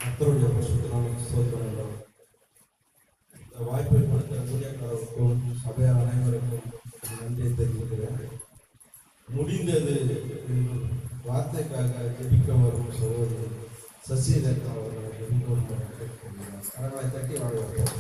கர்த்தருடைய பரிசுத்த நாமத்துக்கு ஸ்தோத்திரம். இந்த வாய்ப்பை கொடுத்த ஊழியக்காரருக்கும் சபையார் அனைவருக்கும் நன்றியை தெரிவிக்கிறேன். முடிந்தது வார்த்தைக்காக ஜெபிக்க வரும் சகோதரி சசிதேகா அவர்களை ஜெபிக்கவும் கரங்களை தட்டி வாழ்வார்கள்.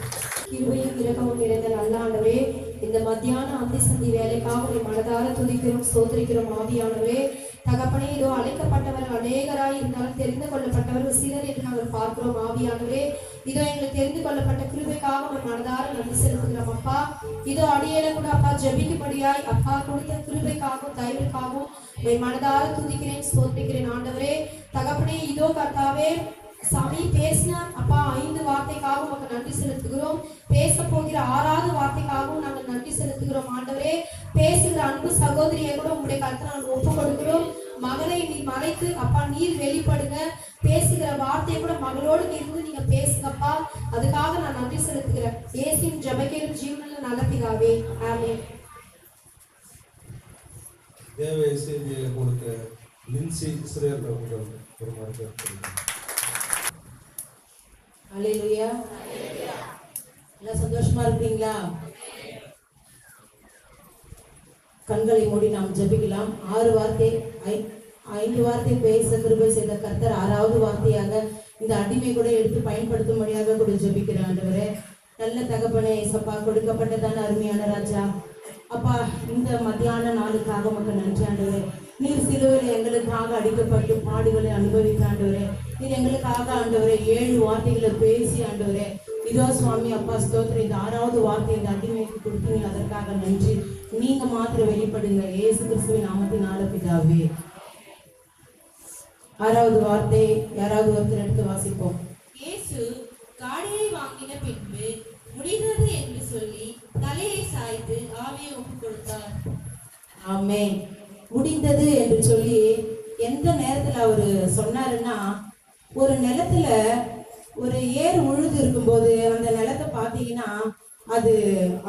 கிருபையும் இரக்கமும் நிறைந்த நல்ல ஆண்டவரே, இந்த மத்தியான அந்தி சந்தி வேலைக்காக மனதார துதிக்கிறோம், ஸ்தோத்திரிக்கிறோம். ஆவியானவரே தகப்பனே, இதோ அழைக்கப்பட்டவர்கள் அநேகராய் இருந்தாலும் தெரிந்து கொள்ளப்பட்டவர்கள் சிலர் என்று நாங்கள் பார்க்கிறோம். ஆவியானவரே, இதோ எங்களுக்கு தெரிந்து கொள்ளப்பட்ட கிருபைக்காக ஒரு மனதார நன்றி செலுத்துகிறோம். அப்பா, இதோ அடியேல கூட அப்பா ஜெபிக்கும்படியாய் அப்பா கொடுத்த கிருபைக்காகவும் தயவுக்காகவும் மனதார துதிக்கிறேன், ஸ்தோத்திரிக்கிறேன். ஆண்டவரே தகப்பனே, இதோ கர்த்தாவே சாமி பேசினார் அப்பா 5 வார்த்தைக்காக உமக்கு நன்றி செலுத்துகிறோம். பேச போகிற 6வது வார்த்தைக்காகவும் நாங்கள் நன்றி செலுத்துகிறோம். ஆண்டவரே, பேசுகிற அன்பு சகோதரியை கூட உங்களுடைய கருத்தை நாங்கள் ஒப்பு கொடுக்கிறோம். மகளை நீ மறைத்து அப்பா நீர் வெளிப்படுங்க. பேசுகிற வார்த்தையை கூட மகளோடு இருந்து நீங்க பேசுங்கப்பா. அதுக்காக நான் நன்றி செலுத்துகிறேன். இயேசுவின் ஜெபக்கேலும் ஜீவனுள்ள நல்ல பிதாவே, ஆமென். தேவ செய்தியை கொடுத்த லின்சி இஸ்ரேல் அவர்கள் பெருமாள். அல்லேலூயா. எல்லாம் சந்தோஷமா இருக்கீங்களா? கண்களை மூடி நாம் ஜெபிக்கலாம். 5 வார்த்தை பேச கிருபை செய்த கர்த்தர் 6வது வார்த்தையாக இந்த அடிமை கூட எடுத்து பயன்படுத்தும்படியாக கூட ஜெபிக்கிற ஆண்டவரே, நல்ல தகப்பனே ஏசப்பா, கொடுக்கப்பட்டதான அருமையான ராஜா அப்பா, இந்த மத்தியான நாளுக்காக உமக்கு நன்றி ஆண்டவரே. நீர் சிலுவையில் எங்களுக்காக அடிக்கப்பட்டு பாடுகளை அனுபவித்த ஆண்டவரே, நீர் எங்களுக்காக ஆண்டவரே 7 வார்த்தைகளை பேசி ஆண்டவரே, இதோ சுவாமி அப்பா ஸ்தோத்திரம். இந்த 6வது வார்த்தை இந்த அடிமைக்கு கொடுத்தீங்க, அதற்காக நன்றி. நீங்க மாத்திரம் வெளிப்படுங்க இயேசு கிறிஸ்துவின் நாமத்தினால பிதாவே. 6வது வார்த்தை யாராவது ஒருத்தர் எடுத்து வாசிப்போம். இயேசு காடியை வாங்கின பின்பு முடிந்தது என்று சொல்லி தலையை சாய்த்து ஆவியை ஒப்புக் கொடுத்தார். ஆமென். முடிந்தது என்று சொல்லி எந்த நேரத்துல அவரு சொன்னாருன்னா, ஒரு நிலத்துல ஒரு ஏர் உழுது இருக்கும்போது அந்த நிலத்தை பார்த்தீங்கன்னா அது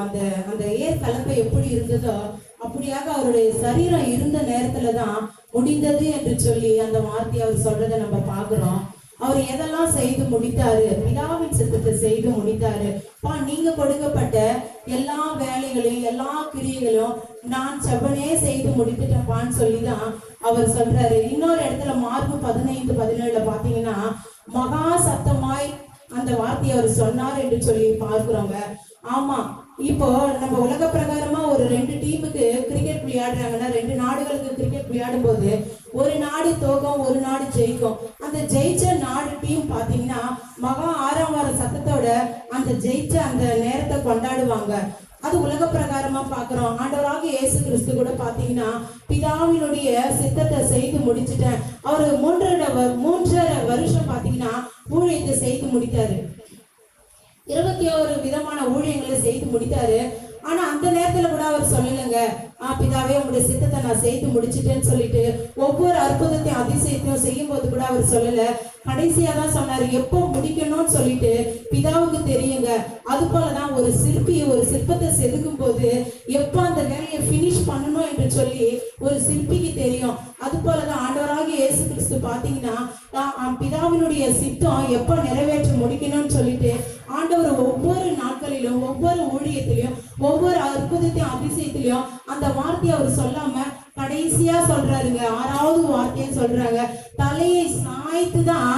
அந்த அந்த ஏர் கலப்பை எப்படி இருந்ததோ அப்படியாக அவருடைய சரீரம் இருந்த நேரத்துலதான் முடிந்தது என்று சொல்லி அந்த வார்த்தையை அவர் சொல்றதை நம்ம பாக்குறோம். அவர் எதெல்லாம் செய்து முடித்தாரு? பிதாவின் சித்தத்தை செய்து முடித்தாரு. நீங்க கொடுக்கப்பட்ட எல்லா வேலைகளையும் எல்லா கிரியைகளும் நான் செவ்வனே செய்து முடித்துட்டப்பான்னு சொல்லிதான் அவர் சொல்றாரு. இன்னொரு இடத்துல மார்க்கு 15:17 பாத்தீங்கன்னா மகா சத்தமாய் அந்த வார்த்தையை அவர் சொன்னார் என்று சொல்லி பார்க்கிறோங்க. ஆமா, இப்போ நம்ம உலக பிரகாரமா ஒரு 2 டீமுக்கு கிரிக்கெட் விளையாடுறாங்கன்னா, 2 நாடுகளுக்கு கிரிக்கெட் விளையாடும் போது ஒரு நாடு தோக்கும், ஒரு நாடு ஜெயிக்கும். அந்த ஜெயிச்ச நாடு டீம் பாத்தீங்கன்னா மகா ஆரவார சத்தத்தோட அந்த ஜெயிச்ச அந்த நேரத்தை கொண்டாடுவாங்க. அது உலக பிரகாரமா பாக்குறோம். ஆண்டவராக இயேசு கிறிஸ்து கூட பாத்தீங்கன்னா பிதாவினுடைய சித்தத்தை செய்து முடிச்சுட்டேன். அவரு 3.5 வருஷம் பாத்தீங்கன்னா ஊழியத்தை செய்து முடித்தாரு. 21 விதமான ஊழியங்களை செய்து முடித்தாரு. ஆனா அந்த நேரத்துல கூட அவர் சொல்லலைங்க, பிதாவே உங்களுடைய சித்தத்தை நான் செய்து முடிச்சுட்டேன்னு சொல்லிட்டு ஒவ்வொரு அற்புதத்தையும் அதிசயத்தையும் செய்யும் போது கூட அவர் சொல்லல. கடைசியா தான் சொன்னாரு, எப்போ முடிக்கணும்னு சொல்லிட்டு பிதாவுக்கு தெரியுங்க. அது போலதான் ஒரு சிற்பி ஒரு சிற்பத்தை செதுக்கும் போது எப்போ அந்த வேலையை பினிஷ் பண்ணணும் என்று சொல்லி ஒரு சிற்பிக்கு தெரியும். அது போலதான் ஆண்டவராக இயேசு கிறிஸ்து பாத்தீங்கன்னா பிதாவினுடைய சித்தம் எப்போ நிறைவேற்ற முடிக்கணும்னு சொல்லிட்டு ஆண்டவர் ஒவ்வொரு நாட்களிலும் ஒவ்வொரு ஊழியத்திலையும் ஒவ்வொரு அற்புதத்தையும் அதிசயத்திலையும் அந்த வார்த்தையை அவர் சொல்லாம கடைசியா சொல்றாருங்க. 6வது வார்த்தையை சொல்றாங்க, தலையை சாய்த்துதான்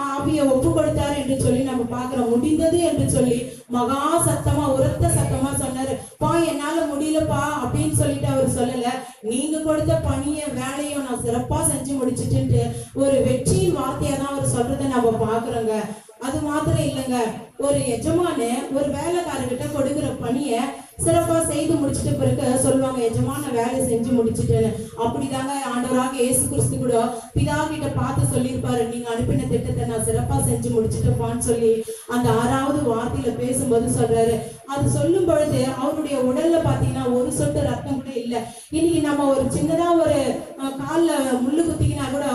ஆவியை ஒப்பு கொடுத்தாரு என்று சொல்லி நம்ம பாக்குறோம். முடிந்தது என்று சொல்லி மகா சத்தமா உரத்த சத்தமா சொன்னாரு. என்னால முடியலப்பா அப்படின்னு சொல்லிட்டு அவர் சொல்லல, நீங்க கொடுத்த பணிய வேலையும் நான் சிறப்பா செஞ்சு முடிச்சுட்டு ஒரு வெற்றியின் வார்த்தையா தான் அவர் சொல்றதை நம்ம பாக்குறோங்க. அது மாத்திரம் இல்லைங்க, ஒரு எஜமான ஒரு வேலைக்காரர்கிட்ட கொடுக்குற பணிய சிறப்பா செய்து முடிச்சுட்டு பிறகு சொல்லுவாங்க, எஜமான வேலை செஞ்சு முடிச்சுட்டேன்னு. அப்படிதாங்க ஆண்டவராக இயேசு கிறிஸ்து கூட பிதா கிட்ட பார்த்து சொல்லியிருப்பாரு, நீங்க அனுப்பின திட்டத்தை நான் சிறப்பா செஞ்சு முடிச்சுட்டப்பான்னு சொல்லி அந்த 6வது வார்த்தையில பேசும்போது சொல்றாரு. அது சொல்லும் பொழுது அவருடைய உடல்ல பாத்தீங்கன்னா ஒரு சொட்டு ரத்தம் கூட இல்லை. இன்னைக்கு நம்ம ஒரு சின்னதா ஒரு காலில் முள்ளு குத்திக்கினா கூட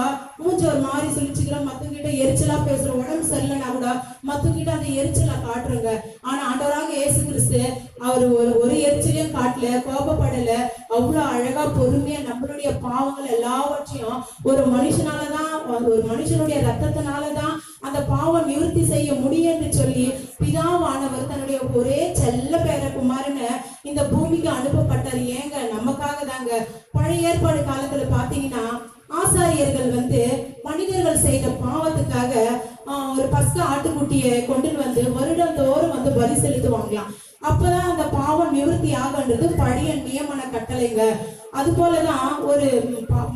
மூஞ்சி ஒரு மாதிரி சொல்லிச்சுக்கிறோம், மத்தவங்கிட்ட எரிச்சலா பேசுறோம். உடம்பு சரியில்லைன்னா கூட மத்தவங்கிட்ட அந்த எரிச்சலை காட்டுறோங்க. ஆனா ஆண்டவராக இயேசு கிறிஸ்து அவர் ஒரு எரிச்சலையும் காட்டல, கோபப்படல. அவ்வளவு அழகா பொறுமையா நம்மளுடைய பாவங்கள் எல்லாவற்றையும் ஒரு மனுஷனாலதான் ஒரு மனுஷனுடைய ரத்தத்தினாலதான் அந்த பாவம் நிவர்த்தி செய்ய முடியும் என்று சொல்லி பிதாவானவர் தன்னுடைய ஒரே செல்ல பேர குமாரனை இந்த பூமிக்கு அனுப்பப்பட்டார். ஏங்க? நமக்காக தாங்க. பழைய ஏற்பாடு காலத்துல பாத்தீங்கன்னா ஆசாரியர்கள் மனிதர்கள் செய்த பாவத்துக்காக ஒரு பஸ்க ஆட்டுக்குட்டியை கொண்டு வருடந்தோறும் பலி செலுத்துவாங்களாம். அப்பதான் அந்த பாவம் நிவர்த்தி ஆகன்றது பழைய நியமன கட்டளைங்க. அது போலதான் ஒரு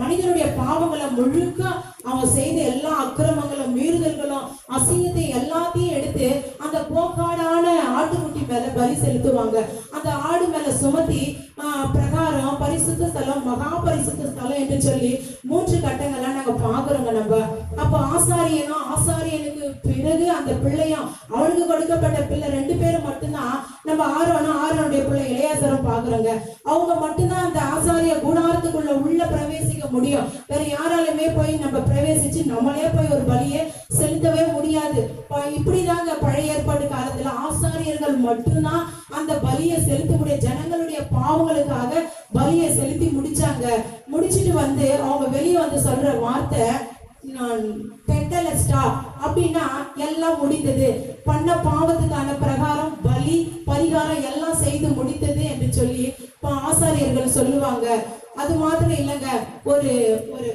மனிதனுடைய பாவங்களை முழுக்க அவன் செய்த எல்லா அக்கிரமங்களும் மீறுதல்களும் அசிங்கத்தை எல்லாத்தையும் எடுத்து அந்த போக்காடான ஆட்டுக்குட்டி மேல பலி செலுத்துவாங்க. அந்த ஆடு மேல சுமத்தி பிரகாரம், பரிசுத்த ஸ்தலம், மகா பரிசுத்த ஸ்தலம் என்று சொல்லி 3 கட்டங்கள்லாம் நாங்க பாக்குறோங்க. நம்ம அப்ப ஆசாரியனுக்கு பிறகு அந்த பிள்ளையும் அவனுக்கு கொடுக்கப்பட்ட பிள்ளை 2 பேரும் மட்டும்தான் நம்ம ஆரோனுடைய பிள்ளை இளையாசரம் பாக்குறோங்க. அவங்க மட்டும்தான் அந்த ஆசாரிய கூடாரத்துக்குள்ள உள்ள பிரவேசிக்க முடியும். வேற யாராலுமே போய் நம்ம பிரவேசிச்சு நம்மளே போய் ஒரு பலியை செலுத்தவே முடியாது. இப்படிதாங்க பழைய ஏற்பாடு காலத்துல ஆசாரியர்கள் மட்டும்தான் அந்த பலியை செலுத்த முடியும். ஜனங்களுடைய பாவங்களுக்காக பலியை செலுத்தி முடிச்சாங்க. முடிச்சிட்டு அவங்க வெளியே சொல்ற வார்த்தை டெட்டலஸ்டா அப்படின்னா எல்லாம் முடிந்தது, பண்ண பாவத்துக்கான பிரகாரம் பலி பரிகாரம் எல்லாம் செய்து முடித்தது என்று சொல்லி ஆசாரியர்கள் சொல்லுவாங்க. அது மாத்திரம் இல்லைங்க, ஒரு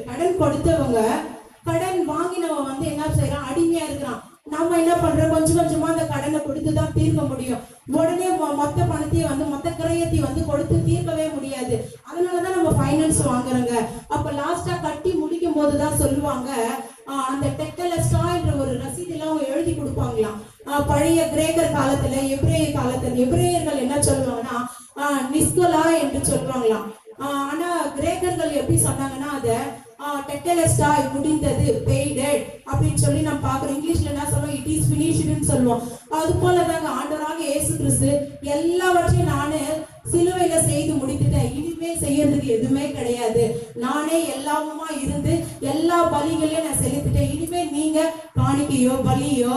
கடன் கொடுத்தவங்க கடன் வாங்கினவன் என்ன செய்யறான், அடிமையா இருக்கிறான். நம்ம என்ன பண்றோம், கொஞ்சம் கொஞ்சமா அந்த கடனை கொடுத்துதான் தீர்க்க முடியும். உடனே மொத்த பணத்தையும் மொத்த கிரயத்தையும் கொடுத்து தீர்க்கவே முடியாது. அதனாலதான் நம்ம ஃபைனான்ஸ் வாங்குறோங்க. அப்ப லாஸ்டா கட்டி முடிக்கும் போதுதான் சொல்லுவாங்க, அந்த டெட்டலஸ்டா என்ற ஒரு ரசீதுல அவங்க எழுதி கொடுப்பாங்களாம். பழைய கிரேக்கர் காலத்துல எபிரேயர்கள் என்ன சொல்லுவாங்கன்னா நிஸ்கோலா என்று சொல்லுவாங்களாம். ஆனா கிரேக்கர்கள் எப்படி சொன்னாங்கன்னா அதை டெட்டலஸ்டாய் முடிந்தது, பெய்டட் அப்படின்னு சொல்லி நம்ம பாக்குறோம். இங்கிலீஷ்ல என்ன சொல்லுவோம், இட் இஸ் ஃபினிஷ்டுன்னு சொல்லுவோம். அது போலதாங்க ஆண்டவராக இயேசு கிறிஸ்து எல்லாவற்றையும் நானு சிலுவையில செய்து முடித்துட்டேன், இனிமே செய்யறதுக்கு எதுவுமே கிடையாது, நானே எல்லாமுமா இருந்து எல்லா பலிகளையும் நான் செலுத்திட்டேன், இனிமே நீங்க காணிக்கையோ பலியோ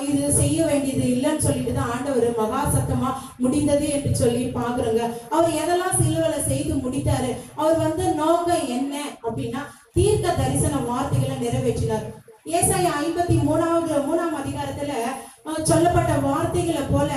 இது செய்ய வேண்டியது இல்லைன்னு சொல்லிட்டு தான் ஆண்டவர் மகா சத்தமா முடிந்தது என்று சொல்லி பாக்குறோங்க. அவர் எதெல்லாம் சிலுவையில செய்து முடித்தாரு, அவர் நோக்கம் என்ன அப்படின்னா தீர்க்க தரிசன வார்த்தைகளை நிறைவேற்றினார். ஏசாயா 53ஆம் அதிகாரத்துல சொல்லப்பட்ட வார்த்தைகளை போல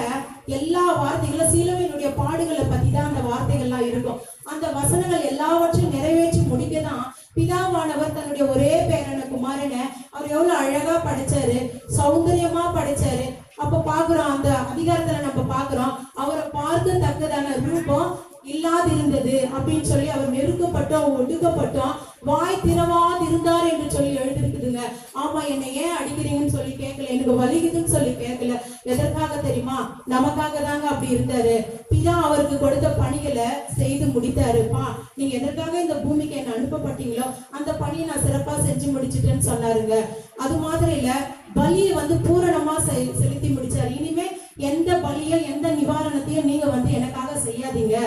எல்லா வார்த்தைகளும் சிலுவையினுடைய பாடுகளை பத்தி தான் அந்த வார்த்தைகள்லாம் இருக்கும். அந்த வசனங்கள் எல்லாவற்றையும் நிறைவேற்றி முடிக்கதான் பிதாவானவர் தன்னுடைய ஒரே பேரன குமாரனை அவர் எவ்வளவு அழகா படைச்சாரு, சௌந்தரியமா படைச்சாரு. அப்ப பாக்குறோம் அந்த அதிகாரத்துல நம்ம பாக்குறோம், அவரை பார்க்கத்தக்கதான ரூபம் இல்லாதிருந்தது அப்படின்னு சொல்லி அவர் நெருக்கப்பட்டோம், ஒடுக்கப்பட்டோம், வாய் திறவாது இருந்தார் என்று சொல்லி எழுதிருக்குதுங்க. ஆமா, என்னை ஏன் அடிக்கிறீங்கன்னு சொல்லி கேட்கல, எனக்கு வலிக்குதுன்னு சொல்லி கேட்கல. எதற்காக தெரியுமா, நமக்காக தாங்க அப்படி இருந்தாரு. பிதா அவருக்கு கொடுத்த பணிகளை செய்து முடித்தாருப்பா, நீங்க எதற்காக இந்த பூமிக்கு என்ன அனுப்பப்பட்டீங்களோ அந்த பணியை நான் சிறப்பா செஞ்சு முடிச்சுட்டேன்னு சொன்னாருங்க. அது மாதிரி இல்ல, பலியை பூரணமா செலுத்தி முடிச்சாரு. இனிமே எந்த பலியோ எந்த நிவாரணத்தையும் நீங்க எனக்காக செய்யாதீங்க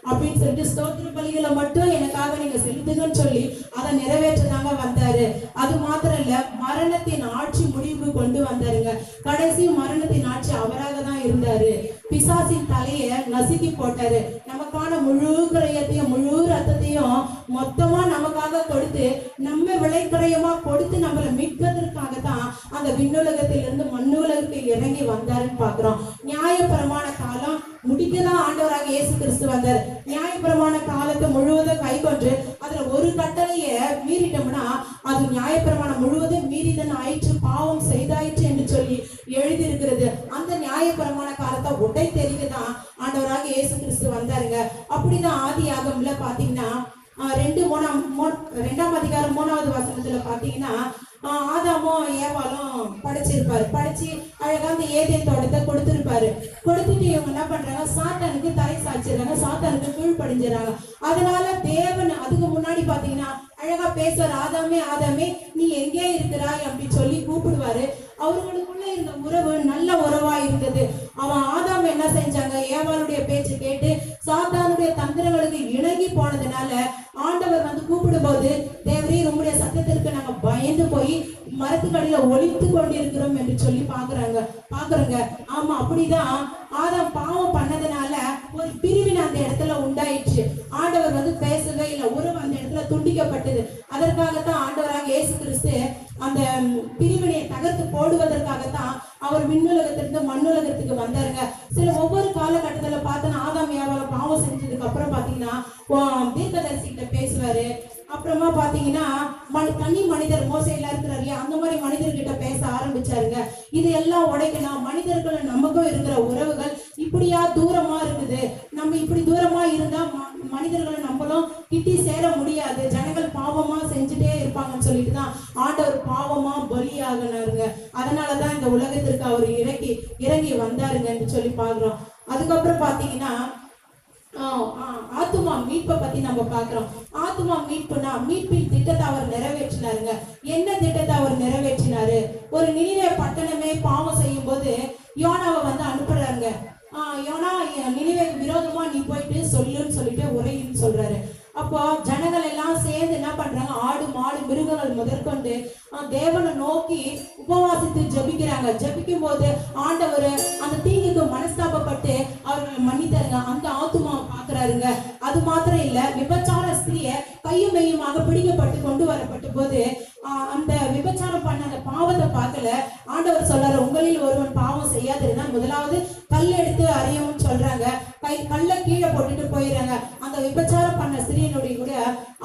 அப்படின்னு சொல்லிட்டு ஸ்தோத்திர பலிகளை மட்டும் எனக்காக நீங்க செலுத்துங்கன்னு சொல்லி அதை நிறைவேற்றதாங்க வந்தாரு. அது மாத்திரம் இல்ல, மரணத்தின் ஆட்சி முடிவுக்கு கொண்டு வந்தாருங்க. கடைசி மரணத்தின் ஆட்சி அவராக தான் இருந்தாரு. பிசாசின் தலைய நசுக்கி போட்டாரு. நமக்கான முழு கிரயத்தையும் முழு ரத்தத்தையும் மொத்தமா நமக்காக கொடுத்து நம்ம விளைக்கிரயமா கொடுத்து நம்மளை மீட்பதற்காகத்தான் அந்த விண்ணுலகத்திலிருந்து மண்ணுலகத்துக்கு இறங்கி வந்தாருன்னு பாக்குறோம். நியாயப்பிரமாண காலம் முடிக்கதான் ஆண்டவராக இயேசு கிறிஸ்து வந்தார். நியாயப்பிரமாண காலத்தை முழுவதும் கை கொண்டு அதுல ஒரு கட்டளைய மீறிட்டோம்னா அது நியாயப்பிரமாணம் முழுவதும் மீறிதான் ஆயிற்று, பாவம் செய்தாயிற்று என்று சொல்லி எழுதி இருக்கிறது. அந்த நியாயப்பிரமாண காலத்தை உடை தெரிவிதான் ஆண்டவராக இயேசு கிறிஸ்து வந்தாருங்க. அப்படிதான் ஆதியாகமத்துல பாத்தீங்கன்னா 2ஆம் அதிகாரம் 3வது வசனத்துல பாத்தீங்கன்னா ஆதாமும் ஏவாளும் படைச்சிருப்பாரு. படைச்சு அழகா அந்த ஏதேன் தோட்டத்தை கொடுத்திருப்பாரு. கொடுத்துட்டு இவங்க என்ன பண்றாங்க, சாத்தானுக்கு தலை சாய்ச்சிடுறாங்க, சாத்தானுக்கு கீழ் படிஞ்சிடறாங்க. அதனால தேவன் அதுக்கு முன்னாடி பாத்தீங்கன்னா அழகா பேசுவார், ஆதாமே ஆதாமே நீ எங்கே இருக்கிறாய் அப்படின்னு சொல்லி கூப்பிடுவாரு. அவர்களுக்குள்ள இருந்த உறவு நல்ல உறவா இருந்தது. அவன் ஆதாம் என்ன செஞ்சாங்க, ஏவாளுடைய பேச்சு கேட்டு சாத்தானுடைய தந்திரங்களுக்கு இணங்கி போனதுனால ஆண்டவர் கூப்பிடும் போது, தேவரே உங்களுடைய சத்தத்திற்கு நாங்க பயந்து போய் மரத்துக்கடியில ஒளித்து கொண்டிருக்கிறோம் என்று சொல்லி பாக்குறோங்க. ஆமா, அப்படிதான் ஆதாம் பாவம் பண்ணதுனால ஒரு பிரிவினை அந்த இடத்துல உண்டாயிடுச்சு. ஆண்டவர் பேசவே இல்லை, உறவு அந்த இடத்துல துண்டிக்கப்பட்டது. அதற்காகத்தான் ஆண்டவராக இயேசு கிறிஸ்து அந்த பிரிவினையை தகர்த்து போடுவதற்காகத்தான் அவர் விண்ணுலகத்திலிருந்து மண்ணுலகத்துக்கு வந்தாருங்க. சில ஒவ்வொரு காலகட்டத்துல பார்த்தோன்னா ஆதாம் ஏவாள் பாவம் செஞ்சதுக்கு அப்புறம் பாத்தீங்கன்னா தீர்க்கதரிசிகிட்ட பேசுவாரு. அப்புறமா பாத்தீங்கன்னா தனி மனிதர் மோசையில இருக்கிறாரு இல்லையா, அந்த மாதிரி மனிதர்கிட்ட பேச ஆரம்பிச்சாருங்க. இது எல்லாம் உடைக்கணும். மனிதர்கள் நமக்கும் இருக்கிற உறவுகள் இப்படியா தூரமா இருக்குது. நம்ம இப்படி தூரமா இருந்தா மனிதர்களை நம்மளும் கிட்டி சேர முடியாது. ஜனங்கள் பாவமா செஞ்சுட்டே இருப்பாங்கன்னு சொல்லிட்டு தான் ஆண்டவர் பாவமா பலியாகினாருங்க. அதனாலதான் இந்த உலகத்திற்கு அவர் இறங்கி வந்தாருங்கன்னு சொல்லி பாக்குறோம். அதுக்கப்புறம் பாத்தீங்கன்னா ஆத்துமா மீட்பை பத்தி நம்ம பாக்குறோம். ஆத்துமா மீட்புனா மீட்பின் திட்டத்தை அவர் நிறைவேற்றினாருங்க. என்ன திட்டத்தை அவர் நிறைவேற்றினாரு? ஒரு நினிவே பட்டணமே பாவம் செய்யும் போது யோனாவை வந்து அனுப்புறாருங்க. யோனா நினிவேக்கு விரோதமா நீ போயிட்டு சொல்லுன்னு சொல்லிட்டு உரைன்னு சொல்றாரு. அப்போ ஜனங்கள் எல்லாம் சேர்ந்து என்ன பண்றாங்க, ஆடு மாடு மிருகங்கள் முதற்கொண்டு தேவனை நோக்கி உபவாசித்து ஜபிக்கிறாங்க. ஜபிக்கும் போது ஆண்டவர் அந்த தீங்குக்கு மனஸ்தாபப்பட்டு அவர்களை மன்னித்தாருங்க. அந்த ஆத்துமாவை பாக்குறாருங்க. அது மாத்திரம் இல்ல, விபச்சார ஸ்திரிய கையும் மெய்யுமாக பிடிக்கப்பட்டு கொண்டு வரப்பட்ட போது அந்த விபச்சாரம் பண்ண அந்த பாவத்தை பார்க்கல. ஆண்டவர் சொல்றாரு, உங்களில் ஒருவன் பாவம் செய்யாதிருந்தா முதலாவது கல் எடுத்து அறியவும் சொல்றாங்க. கல்ல கீழே போட்டுட்டு போயிடுறாங்க. அந்த விபச்சாரம் பண்ண ஸ்திரீனுடைய கூட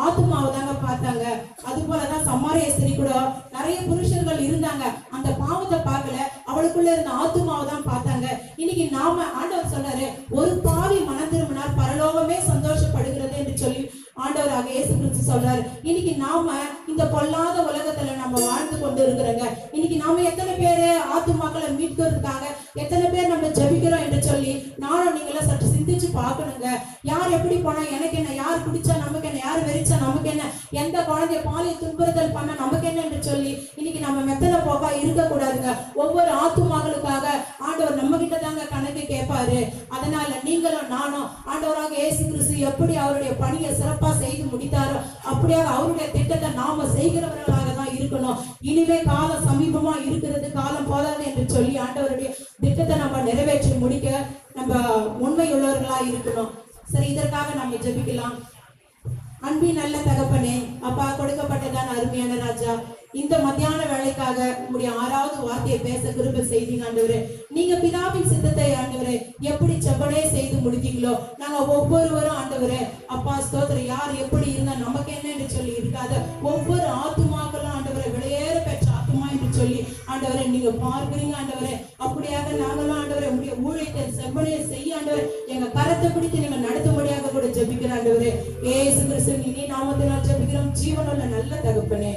ஆத்துமாவை தாங்க பார்த்தாங்க. அது போலதான் சமாரிய ஸ்திரீ கூட நிறைய புருஷர்கள் இருந்தாங்க. அந்த பாவத்தை பார்க்கல, அவளுக்குள்ள இருந்த ஆத்துமாவை தான் பார்த்தாங்க. இன்னைக்கு நாம ஆண்டவர் சொல்றாரு, ஒரு பாவி மனம் திரும்பினார் பரலோகமே சந்தோஷப்படுகிறது என்று சொல்லி ஆண்டவராக இயேசு கிறிஸ்து சொல்றாரு. இன்னைக்கு நாம இந்த பொல்லாத உலகத்துல நம்ம வாழ்ந்து கொண்டு இருக்கிறோங்க. இன்னைக்கு நாம எத்தனை பேரு ஆத்துமாக்களை மீட்கிறதுக்காக எத்தனை பேர் நம்ம ஜபிக்கிறோம் என்று சொல்லி நானும் நீங்களும் சற்று சிந்திச்சு பார்க்கணுங்க. யார் எப்படி போனா எனக்கு என்ன, யார் குடிச்சா நமக்கு என்ன, யார் வெறிச்சா நமக்கு என்ன, எந்த குழந்தைய பாலியல் துன்புறுத்தல் பண்ண நமக்கு என்ன என்று சொல்லி இன்னைக்கு நம்ம மெத்தனை போக்கா இருக்கக்கூடாதுங்க. ஒவ்வொரு ஆத்துமாக்களுக்காக ஆண்டவர் நம்ம கிட்ட தாங்க கணக்கு கேட்பாரு. அதனால நீங்களும் நானும் ஆண்டவராக இயேசு கிறிஸ்து எப்படி அவருடைய பணியை சிறப்பா செய்து முடித்தாரோ அப்படியாக அவருடைய திட்டத்தை நாம செய்கிறவர்களாக தான் இருக்கணும். இனிமே காலம் சமீபமா இருக்கிறது, காலம் போதாது என்று சொல்லி ஆண்டவருடைய திட்டத்தை நம்ம நிறைவேற்றி முடிக்க நம்ம உண்மையுள்ளவர்களா இருக்கணும். சரி, இதற்காக நம்ம ஜெபிக்கலாம். அன்பின் நல்ல தகப்பனே, அப்பா கொடுக்கப்பட்டதான அருமையான ராஜா, இந்த மத்தியான வேலைக்காக உங்களுடைய 6வது வார்த்தையை பேச கிருபை செய்தீங்க ஆண்டவரே. நீங்க பிதாவின் சித்தத்தை ஆண்டவரே எப்படி செவ்வனே செய்து முடித்தீங்களோ நாங்க ஒவ்வொருவரும் ஆண்டவரே அப்பா ஸ்தோத்திரம், யார் எப்படி இருந்தா நமக்கு என்ன என்று சொல்லி இருக்காத ஒவ்வொரு ஆத்துமாக்களும் ஆண்டவரை வெளியேற பெற்ற ஆத்துமா என்று சொல்லி ஆண்டவரை நீங்க பார்க்கிறீங்க ஆண்டவரே. அப்படியாக நாங்களும் ஆண்டவரை உங்களுடைய ஊழியத்தை செவ்வனே செய்ய ஆண்டவரை எங்க கரத்தை பிடித்து நீங்க நடத்தும்படியாக கூட ஜெபிக்கிற ஆண்டவரே. இயேசு கிறிஸ்து இனி நாமத்தினால் ஜெபிக்கிறோம், ஜீவனுள்ள நல்ல தகப்பனே.